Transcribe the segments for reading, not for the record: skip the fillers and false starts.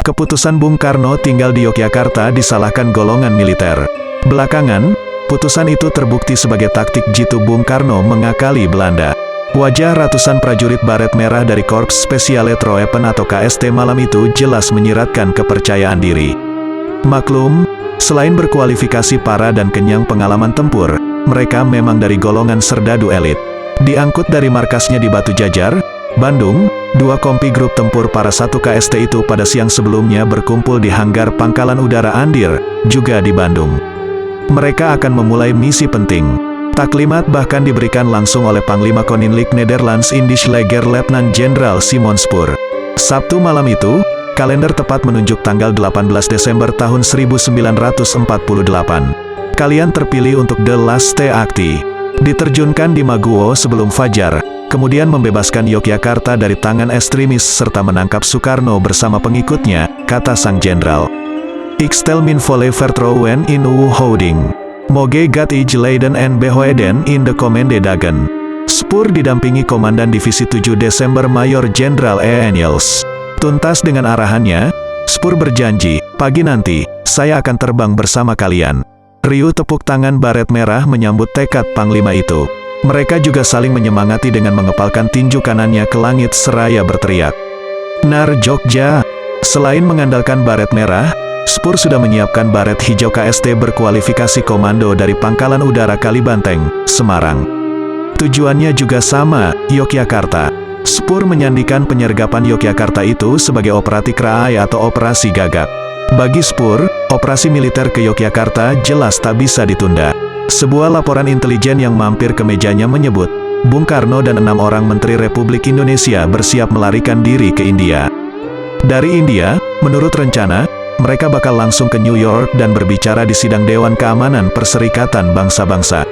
Keputusan Bung Karno tinggal di Yogyakarta disalahkan golongan militer. Belakangan, putusan itu terbukti sebagai taktik jitu Bung Karno mengakali Belanda. Wajah ratusan prajurit baret merah dari Korps Spesiale Troepen atau KST malam itu jelas menyiratkan kepercayaan diri. Maklum, selain berkualifikasi parah dan kenyang pengalaman tempur, mereka memang dari golongan serdadu elit. Diangkut dari markasnya di Batu Jajar, Bandung, dua kompi grup tempur para 1 KST itu pada siang sebelumnya berkumpul di hanggar Pangkalan Udara Andir, juga di Bandung. Mereka akan memulai misi penting. Taklimat bahkan diberikan langsung oleh Panglima Koninklijk Nederlands Indisch Leger Letnan Jenderal Simon Spoor. Sabtu malam itu, kalender tepat menunjuk tanggal 18 Desember tahun 1948. Kalian terpilih untuk The Last Akti. Diterjunkan di Maguwo sebelum fajar, kemudian membebaskan Yogyakarta dari tangan ekstremis serta menangkap Soekarno bersama pengikutnya, kata sang jenderal. Ik stel min volle vertrouwen in uw houding. Moge God ij leiden en behoeden in de komende dagen. Spoor didampingi Komandan Divisi 7 Desember Mayor Jenderal Niels. Tuntas dengan arahannya, Spoor berjanji, pagi nanti, saya akan terbang bersama kalian. Riuh tepuk tangan baret merah menyambut tekad Panglima itu. Mereka juga saling menyemangati dengan mengepalkan tinju kanannya ke langit seraya berteriak, Nar Jogja! Selain mengandalkan baret merah, Spoor sudah menyiapkan baret hijau KST berkualifikasi komando dari Pangkalan Udara Kalibanteng, Semarang. Tujuannya juga sama, Yogyakarta. Spoor menyandikan penyergapan Yogyakarta itu sebagai operasi Kraai atau operasi gagak. Bagi Spoor, operasi militer ke Yogyakarta jelas tak bisa ditunda. Sebuah laporan intelijen yang mampir ke mejanya menyebut, Bung Karno dan 6 orang Menteri Republik Indonesia bersiap melarikan diri ke India. Dari India, menurut rencana, mereka bakal langsung ke New York dan berbicara di sidang Dewan Keamanan Perserikatan Bangsa-Bangsa.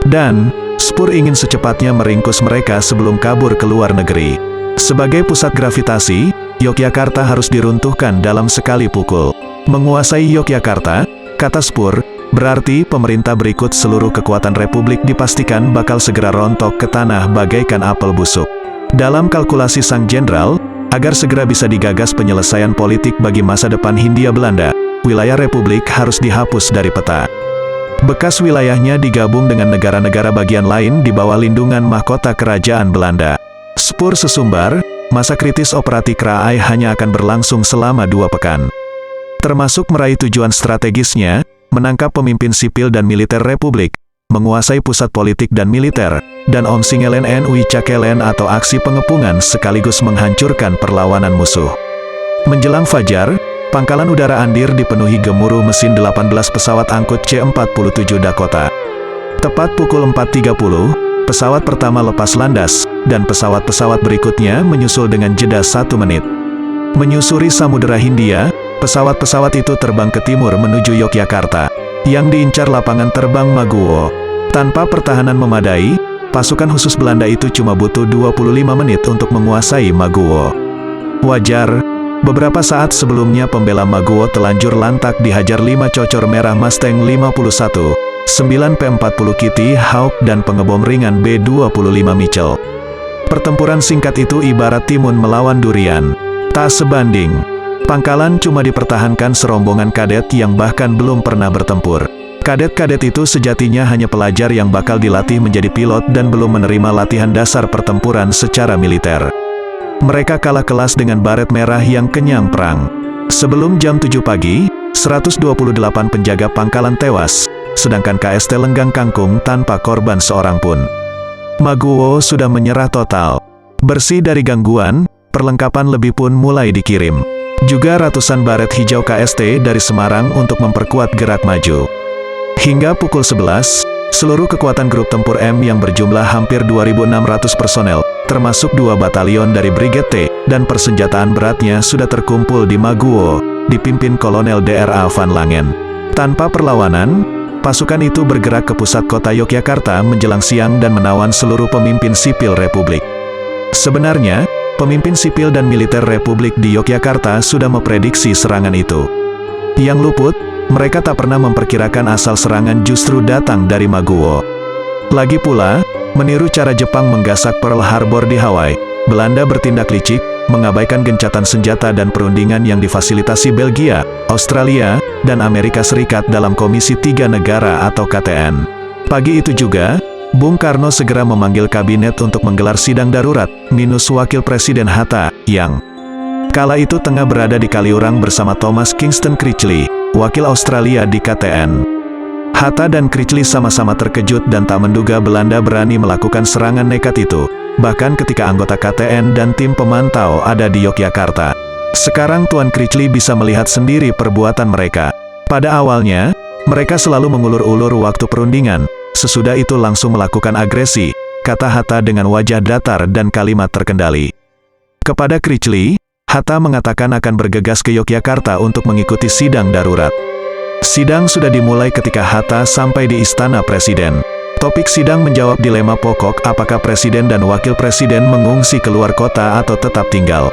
Dan, Spoor ingin secepatnya meringkus mereka sebelum kabur ke luar negeri. Sebagai pusat gravitasi, Yogyakarta harus diruntuhkan dalam sekali pukul. Menguasai Yogyakarta, kata Spoor, berarti pemerintah berikut seluruh kekuatan Republik dipastikan bakal segera rontok ke tanah bagaikan apel busuk. Dalam kalkulasi sang jenderal, agar segera bisa digagas penyelesaian politik bagi masa depan Hindia Belanda, wilayah Republik harus dihapus dari peta. Bekas wilayahnya digabung dengan negara-negara bagian lain di bawah lindungan mahkota kerajaan Belanda. Spoor sesumbar, masa kritis operasi Kraai hanya akan berlangsung selama 2 pekan. Termasuk meraih tujuan strategisnya, menangkap pemimpin sipil dan militer Republik, menguasai pusat politik dan militer, dan omsingelen NUI Cakelen atau aksi pengepungan sekaligus menghancurkan perlawanan musuh. Menjelang fajar, Pangkalan Udara Andir dipenuhi gemuruh mesin 18 pesawat angkut C-47 Dakota. Tepat pukul 4.30, pesawat pertama lepas landas, dan pesawat-pesawat berikutnya menyusul dengan jeda 1 menit. Menyusuri Samudera Hindia, pesawat-pesawat itu terbang ke timur menuju Yogyakarta, yang diincar lapangan terbang Maguwo. Tanpa pertahanan memadai, pasukan khusus Belanda itu cuma butuh 25 menit untuk menguasai Maguwo. Wajar, beberapa saat sebelumnya pembela Maguwo telanjur lantak dihajar 5 cocor merah Mustang 51, 9 P40 Kitty Hawk dan pengebom ringan B25 Mitchell. Pertempuran singkat itu ibarat timun melawan durian. Tak sebanding. Pangkalan cuma dipertahankan serombongan kadet yang bahkan belum pernah bertempur. Kadet-kadet itu sejatinya hanya pelajar yang bakal dilatih menjadi pilot dan belum menerima latihan dasar pertempuran secara militer. Mereka kalah kelas dengan baret merah yang kenyang perang. Sebelum jam 7 pagi, 128 penjaga pangkalan tewas, sedangkan KST Lenggang Kangkung tanpa korban seorang pun. Maguwo sudah menyerah total. Bersih dari gangguan, perlengkapan lebih pun mulai dikirim. Juga ratusan baret hijau KST dari Semarang untuk memperkuat gerak maju. Hingga pukul 11, seluruh kekuatan grup tempur M yang berjumlah hampir 2.600 personel, termasuk 2 batalion dari Brigade T, dan persenjataan beratnya sudah terkumpul di Maguwo, dipimpin Kolonel Dra. Van Langen. Tanpa perlawanan, pasukan itu bergerak ke pusat kota Yogyakarta menjelang siang dan menawan seluruh pemimpin sipil Republik. Sebenarnya, pemimpin sipil dan militer Republik di Yogyakarta sudah memprediksi serangan itu. Yang luput, mereka tak pernah memperkirakan asal serangan justru datang dari Maguwo. Lagi pula, meniru cara Jepang menggasak Pearl Harbor di Hawaii, Belanda bertindak licik, mengabaikan gencatan senjata dan perundingan yang difasilitasi Belgia, Australia, dan Amerika Serikat dalam Komisi Tiga Negara atau KTN. Pagi itu juga, Bung Karno segera memanggil kabinet untuk menggelar sidang darurat, minus Wakil Presiden Hatta, yang kala itu tengah berada di Kaliurang bersama Thomas Kingston Critchley, wakil Australia di KTN. Hatta dan Critchley sama-sama terkejut dan tak menduga Belanda berani melakukan serangan nekat itu, bahkan ketika anggota KTN dan tim pemantau ada di Yogyakarta. Sekarang Tuan Critchley bisa melihat sendiri perbuatan mereka. Pada awalnya, mereka selalu mengulur-ulur waktu perundingan, sesudah itu langsung melakukan agresi, kata Hatta dengan wajah datar dan kalimat terkendali. Kepada Critchley, Hatta mengatakan akan bergegas ke Yogyakarta untuk mengikuti sidang darurat. Sidang sudah dimulai ketika Hatta sampai di Istana Presiden. Topik sidang menjawab dilema pokok apakah Presiden dan Wakil Presiden mengungsi keluar kota atau tetap tinggal.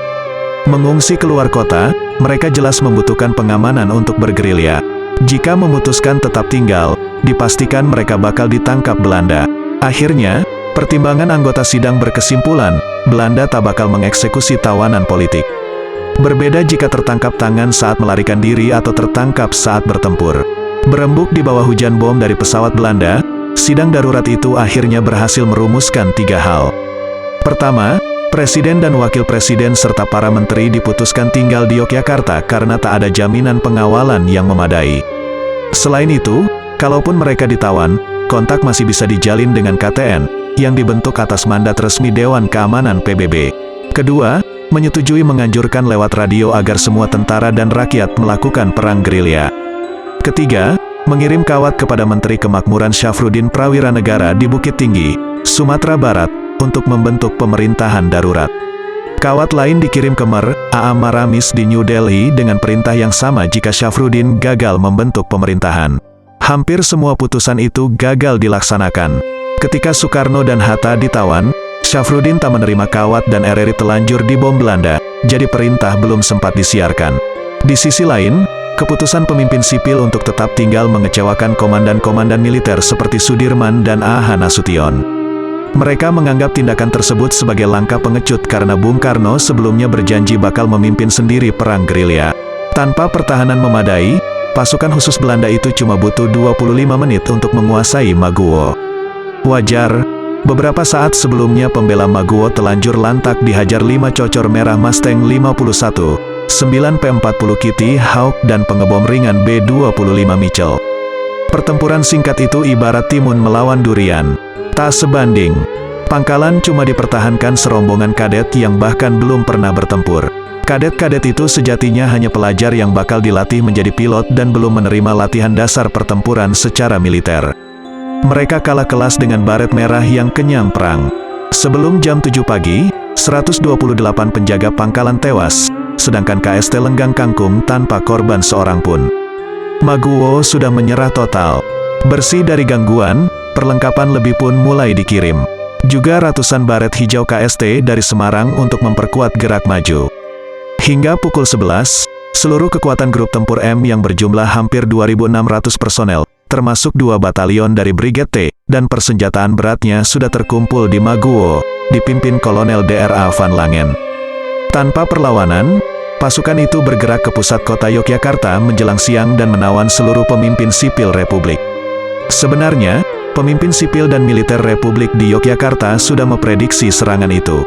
Mengungsi keluar kota, mereka jelas membutuhkan pengamanan untuk bergerilya. Jika memutuskan tetap tinggal, dipastikan mereka bakal ditangkap Belanda. Akhirnya, pertimbangan anggota sidang berkesimpulan, Belanda tak bakal mengeksekusi tawanan politik. Berbeda jika tertangkap tangan saat melarikan diri atau tertangkap saat bertempur. Berembuk di bawah hujan bom dari pesawat Belanda, sidang darurat itu akhirnya berhasil merumuskan 3 hal. Pertama, Presiden dan Wakil Presiden serta para menteri diputuskan tinggal di Yogyakarta karena tak ada jaminan pengawalan yang memadai. Selain itu, kalaupun mereka ditawan, kontak masih bisa dijalin dengan KTN, yang dibentuk atas mandat resmi Dewan Keamanan PBB. Kedua, menyetujui menganjurkan lewat radio agar semua tentara dan rakyat melakukan perang gerilya. Ketiga, mengirim kawat kepada Menteri Kemakmuran Syafruddin Prawiranegara di Bukit Tinggi, Sumatera Barat, untuk membentuk pemerintahan darurat. Kawat lain dikirim ke A.A. Maramis di New Delhi dengan perintah yang sama jika Syafruddin gagal membentuk pemerintahan. Hampir semua putusan itu gagal dilaksanakan. Ketika Soekarno dan Hatta ditawan, Syafruddin tak menerima kawat dan RRI telanjur dibom Belanda, jadi perintah belum sempat disiarkan. Di sisi lain, keputusan pemimpin sipil untuk tetap tinggal mengecewakan komandan-komandan militer seperti Sudirman dan A.H. Nasution. Mereka menganggap tindakan tersebut sebagai langkah pengecut karena Bung Karno sebelumnya berjanji bakal memimpin sendiri perang gerilya. Tanpa pertahanan memadai, pasukan khusus Belanda itu cuma butuh 25 menit untuk menguasai Maguwo. Wajar, beberapa saat sebelumnya pembela Maguwo telanjur lantak dihajar 5 cocor merah Mustang 51, 9 P40 Kitty Hawk dan pengebom ringan B25 Mitchell. Pertempuran singkat itu ibarat timun melawan durian. Tak sebanding. Pangkalan cuma dipertahankan serombongan kadet yang bahkan belum pernah bertempur. Kadet-kadet itu sejatinya hanya pelajar yang bakal dilatih menjadi pilot dan belum menerima latihan dasar pertempuran secara militer. Mereka kalah kelas dengan baret merah yang kenyang perang. Sebelum jam 7 pagi, 128 penjaga pangkalan tewas, sedangkan KST Lenggang Kangkung tanpa korban seorang pun. Maguwo sudah menyerah total. Bersih dari gangguan, perlengkapan lebih pun mulai dikirim. Juga ratusan baret hijau KST dari Semarang untuk memperkuat gerak maju. Hingga pukul 11, seluruh kekuatan grup tempur M yang berjumlah hampir 2.600 personel, termasuk 2 batalion dari Brigade T, dan persenjataan beratnya sudah terkumpul di Maguwo, dipimpin Kolonel Dra. Van Langen. Tanpa perlawanan, pasukan itu bergerak ke pusat kota Yogyakarta menjelang siang dan menawan seluruh pemimpin sipil Republik. Sebenarnya, pemimpin sipil dan militer Republik di Yogyakarta sudah memprediksi serangan itu.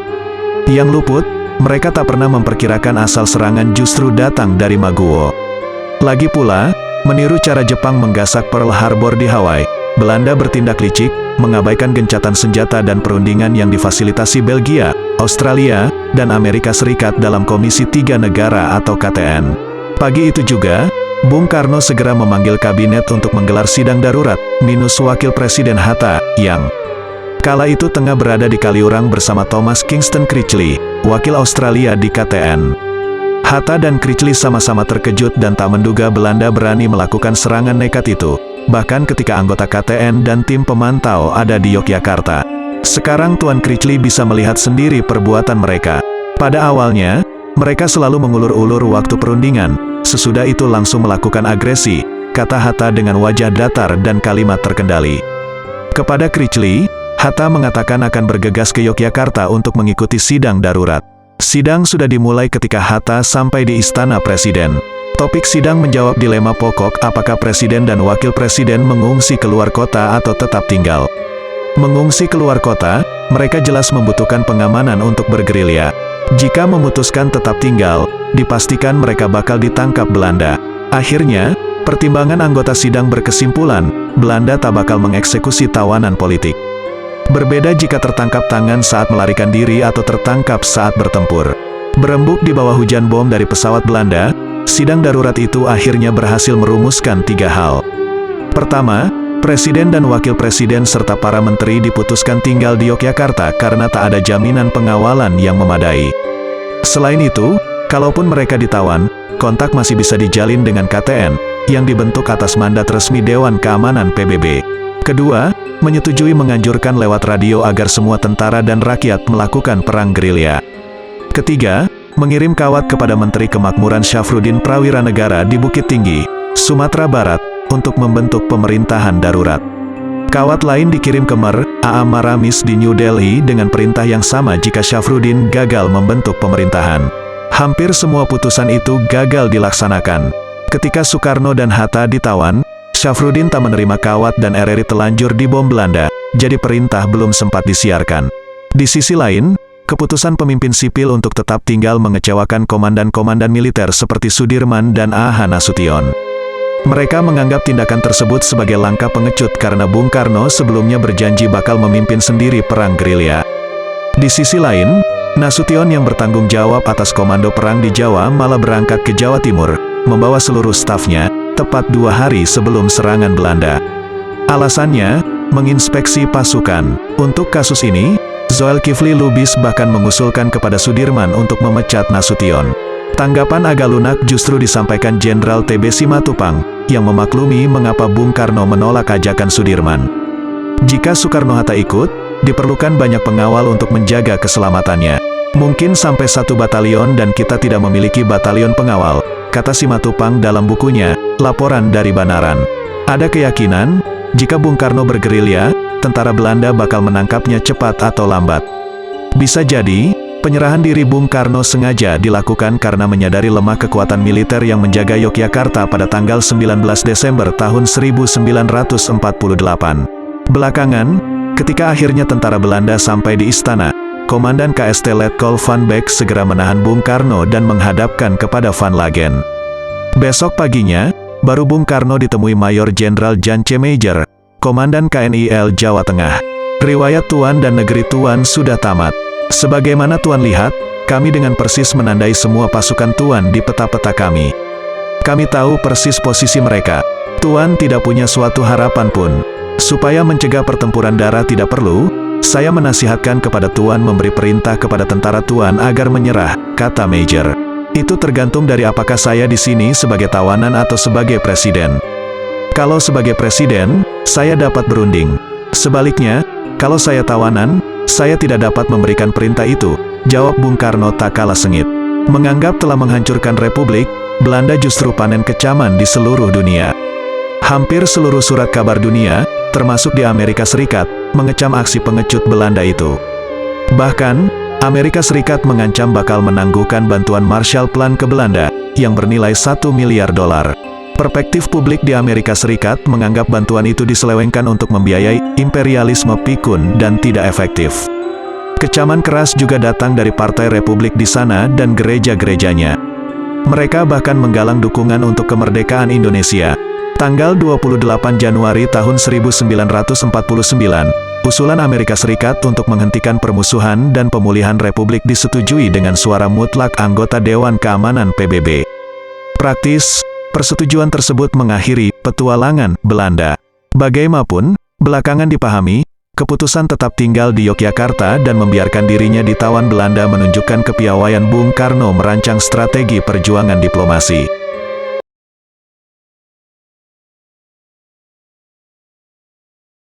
Yang luput, mereka tak pernah memperkirakan asal serangan justru datang dari Maguwo. Lagi pula, meniru cara Jepang menggasak Pearl Harbor di Hawaii, Belanda bertindak licik, mengabaikan gencatan senjata dan perundingan yang difasilitasi Belgia, Australia, dan Amerika Serikat dalam Komisi Tiga Negara atau KTN. Pagi itu juga, Bung Karno segera memanggil kabinet untuk menggelar sidang darurat, minus Wakil Presiden Hatta, yang kala itu tengah berada di Kaliurang bersama Thomas Kingston Critchley, wakil Australia di KTN. Hatta dan Critchley sama-sama terkejut dan tak menduga Belanda berani melakukan serangan nekat itu, bahkan ketika anggota KTN dan tim pemantau ada di Yogyakarta. Sekarang Tuan Critchley bisa melihat sendiri perbuatan mereka. Pada awalnya, mereka selalu mengulur-ulur waktu perundingan, sesudah itu langsung melakukan agresi, kata Hatta dengan wajah datar dan kalimat terkendali. Kepada Critchley, Hatta mengatakan akan bergegas ke Yogyakarta untuk mengikuti sidang darurat. Sidang sudah dimulai ketika Hatta sampai di Istana Presiden. Topik sidang menjawab dilema pokok apakah Presiden dan Wakil Presiden mengungsi keluar kota atau tetap tinggal. Mengungsi keluar kota, mereka jelas membutuhkan pengamanan untuk bergerilya. Jika memutuskan tetap tinggal, dipastikan mereka bakal ditangkap Belanda. Akhirnya, pertimbangan anggota sidang berkesimpulan, Belanda tak bakal mengeksekusi tawanan politik. Berbeda jika tertangkap tangan saat melarikan diri atau tertangkap saat bertempur. Berembuk di bawah hujan bom dari pesawat Belanda, sidang darurat itu akhirnya berhasil merumuskan 3 hal. Pertama, Presiden dan Wakil Presiden serta para menteri diputuskan tinggal di Yogyakarta karena tak ada jaminan pengawalan yang memadai. Selain itu, kalaupun mereka ditawan, kontak masih bisa dijalin dengan KTN, yang dibentuk atas mandat resmi Dewan Keamanan PBB. Kedua, menyetujui menganjurkan lewat radio agar semua tentara dan rakyat melakukan perang gerilya. Ketiga, mengirim kawat kepada Menteri Kemakmuran Syafruddin Prawiranegara di Bukit Tinggi, Sumatera Barat, untuk membentuk pemerintahan darurat. Kawat lain dikirim ke A.A. Maramis di New Delhi dengan perintah yang sama jika Syafruddin gagal membentuk pemerintahan. Hampir semua putusan itu gagal dilaksanakan. Ketika Soekarno dan Hatta ditawan, Syafruddin tak menerima kawat dan RRI telanjur dibom Belanda, jadi perintah belum sempat disiarkan. Di sisi lain, keputusan pemimpin sipil untuk tetap tinggal mengecewakan komandan-komandan militer seperti Sudirman dan A.H. Nasution. Mereka menganggap tindakan tersebut sebagai langkah pengecut karena Bung Karno sebelumnya berjanji bakal memimpin sendiri perang gerilya. Di sisi lain, Nasution yang bertanggung jawab atas komando perang di Jawa malah berangkat ke Jawa Timur, membawa seluruh stafnya, tepat 2 hari sebelum serangan Belanda. Alasannya, menginspeksi pasukan. Untuk kasus ini, Zulkifli Lubis bahkan mengusulkan kepada Sudirman untuk memecat Nasution. Tanggapan agak lunak justru disampaikan Jenderal T.B. Simatupang, yang memaklumi mengapa Bung Karno menolak ajakan Sudirman. Jika Soekarno-Hatta ikut, diperlukan banyak pengawal untuk menjaga keselamatannya. Mungkin sampai 1 batalion dan kita tidak memiliki batalion pengawal, kata Simatupang dalam bukunya, Laporan dari Banaran. Ada keyakinan, jika Bung Karno bergerilya, tentara Belanda bakal menangkapnya cepat atau lambat. Bisa jadi, penyerahan diri Bung Karno sengaja dilakukan karena menyadari lemah kekuatan militer yang menjaga Yogyakarta pada tanggal 19 Desember tahun 1948. Belakangan, ketika akhirnya tentara Belanda sampai di istana, Komandan KST Letkol Van Beek segera menahan Bung Karno dan menghadapkan kepada Van Lagen. Besok paginya, baru Bung Karno ditemui Mayor Jenderal Jan C. Major, Komandan KNIL Jawa Tengah. Riwayat Tuan dan Negeri Tuan sudah tamat. Sebagaimana Tuan lihat, kami dengan persis menandai semua pasukan Tuan di peta-peta kami. Kami tahu persis posisi mereka. Tuan tidak punya suatu harapan pun. Supaya mencegah pertempuran darah tidak perlu, saya menasihatkan kepada Tuan memberi perintah kepada tentara Tuan agar menyerah, kata Major. Itu tergantung dari apakah saya di sini sebagai tawanan atau sebagai presiden. Kalau sebagai presiden, saya dapat berunding. Sebaliknya, kalau saya tawanan, saya tidak dapat memberikan perintah itu, jawab Bung Karno tak kalah sengit. Menganggap telah menghancurkan Republik, Belanda justru panen kecaman di seluruh dunia. Hampir seluruh surat kabar dunia, termasuk di Amerika Serikat, mengecam aksi pengecut Belanda itu. Bahkan, Amerika Serikat mengancam bakal menangguhkan bantuan Marshall Plan ke Belanda, yang bernilai $1 miliar. Perspektif publik di Amerika Serikat menganggap bantuan itu diselewengkan untuk membiayai imperialisme pikun dan tidak efektif. Kecaman keras juga datang dari Partai Republik di sana dan gereja-gerejanya. Mereka bahkan menggalang dukungan untuk kemerdekaan Indonesia. Tanggal 28 Januari tahun 1949, usulan Amerika Serikat untuk menghentikan permusuhan dan pemulihan Republik disetujui dengan suara mutlak anggota Dewan Keamanan PBB. Praktis, persetujuan tersebut mengakhiri petualangan Belanda. Bagaimanapun, belakangan dipahami, keputusan tetap tinggal di Yogyakarta dan membiarkan dirinya ditawan Belanda menunjukkan kepiawaian Bung Karno merancang strategi perjuangan diplomasi.